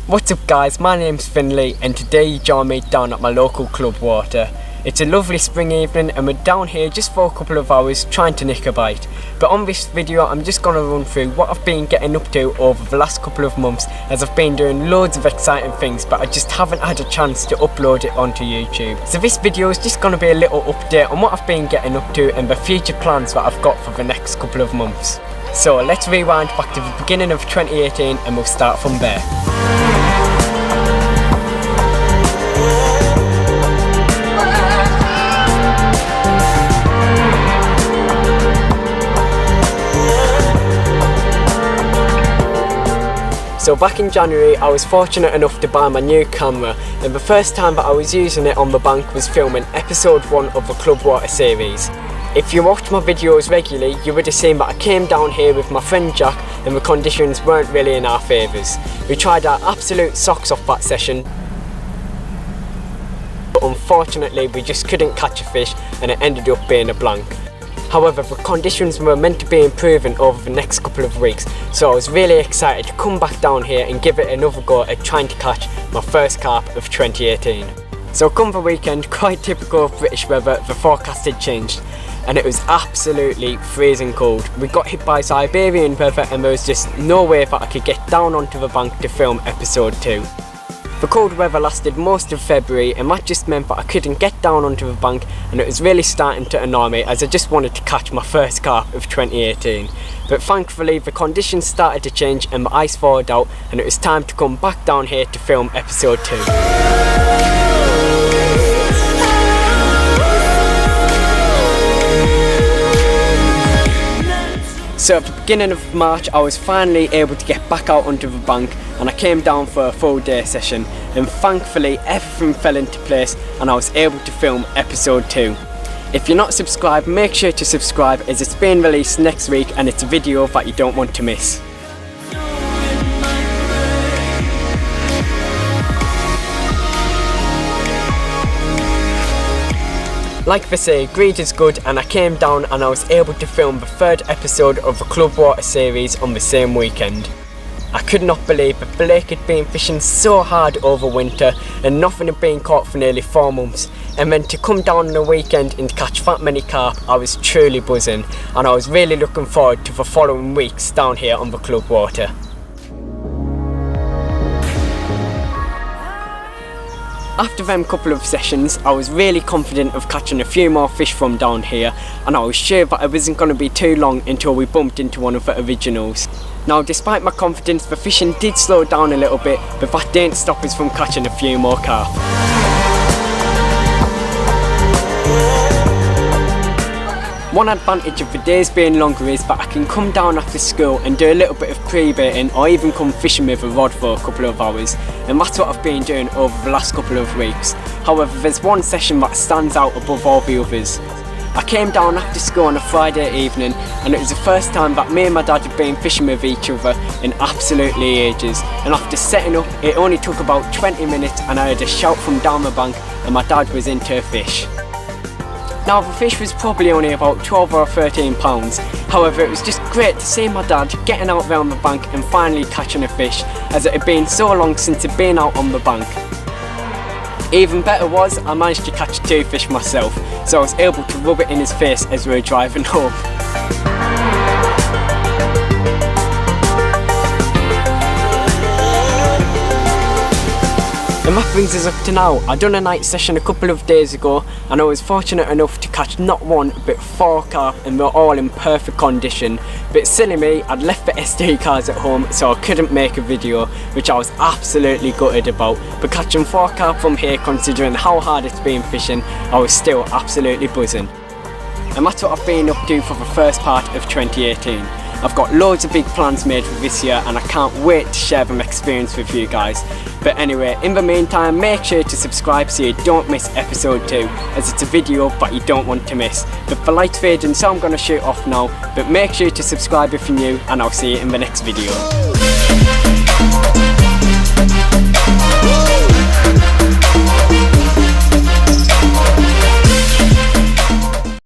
What's up guys, my name's Finley and today you join me down at my local club water. It's a lovely spring evening and we're down here just for a couple of hours trying to nick a bite. But on this video I'm just going to run through what I've been getting up to over the last couple of months, as I've been doing loads of exciting things but I just haven't had a chance to upload it onto YouTube. So this video is just going to be a little update on what I've been getting up to and the future plans that I've got for the next couple of months. So let's rewind back to the beginning of 2018 and we'll start from there. So back in January I was fortunate enough to buy my new camera, and the first time that I was using it on the bank was filming episode 1 of the Club Water series. If you watch my videos regularly you would have seen that I came down here with my friend Jack and the conditions weren't really in our favours. We tried our absolute socks off that session, but unfortunately we just couldn't catch a fish and it ended up being a blank. However, the conditions were meant to be improving over the next couple of weeks, so I was really excited to come back down here and give it another go at trying to catch my first carp of 2018. So come the weekend, quite typical of British weather, the forecast had changed and it was absolutely freezing cold. We got hit by Siberian weather and there was just no way that I could get down onto the bank to film episode 2. The cold weather lasted most of February and that just meant that I couldn't get down onto the bank, and it was really starting to annoy me as I just wanted to catch my first carp of 2018. But thankfully the conditions started to change and the ice thawed out and it was time to come back down here to film episode 2. So at the beginning of March I was finally able to get back out onto the bank and I came down for a full day session, and thankfully everything fell into place and I was able to film episode 2. If you're not subscribed, make sure to subscribe as it's being released next week and it's a video that you don't want to miss. Like they say, greed is good, and I came down and I was able to film the 3rd episode of the Club Water series on the same weekend. I could not believe that Blake had been fishing so hard over winter and nothing had been caught for nearly 4 months, and then to come down on a weekend and catch that many carp, I was truly buzzing and I was really looking forward to the following weeks down here on the Club Water. After them couple of sessions, I was really confident of catching a few more fish from down here, and I was sure that it wasn't going to be too long until we bumped into one of the originals. Now despite my confidence, the fishing did slow down a little bit, but that didn't stop us from catching a few more carp. One advantage of the days being longer is that I can come down after school and do a little bit of pre-baiting or even come fishing with a rod for a couple of hours, and that's what I've been doing over the last couple of weeks. However, there's one session that stands out above all the others. I came down after school on a Friday evening and it was the first time that me and my dad had been fishing with each other in absolutely ages, and after setting up it only took about 20 minutes and I heard a shout from down the bank and my dad was into a fish. Now the fish was probably only about 12 or 13 pounds, however it was just great to see my dad getting out there on the bank and finally catching a fish, as it had been so long since he'd been out on the bank. Even better was, I managed to catch 2 fish myself, so I was able to rub it in his face as we were driving home. And that brings us up to now. I done a night session a couple of days ago and I was fortunate enough to catch not 1 but 4 carp, and they're all in perfect condition. But silly me, I'd left the SD cards at home so I couldn't make a video, which I was absolutely gutted about. But catching 4 carp from here, considering how hard it's been fishing, I was still absolutely buzzing. And that's what I've been up to for the first part of 2018. I've got loads of big plans made for this year and I can't wait to share them experience with you guys. But anyway, in the meantime, make sure to subscribe so you don't miss episode 2, as it's a video that you don't want to miss. But the light's fading so I'm going to shoot off now, but make sure to subscribe if you're new and I'll see you in the next video.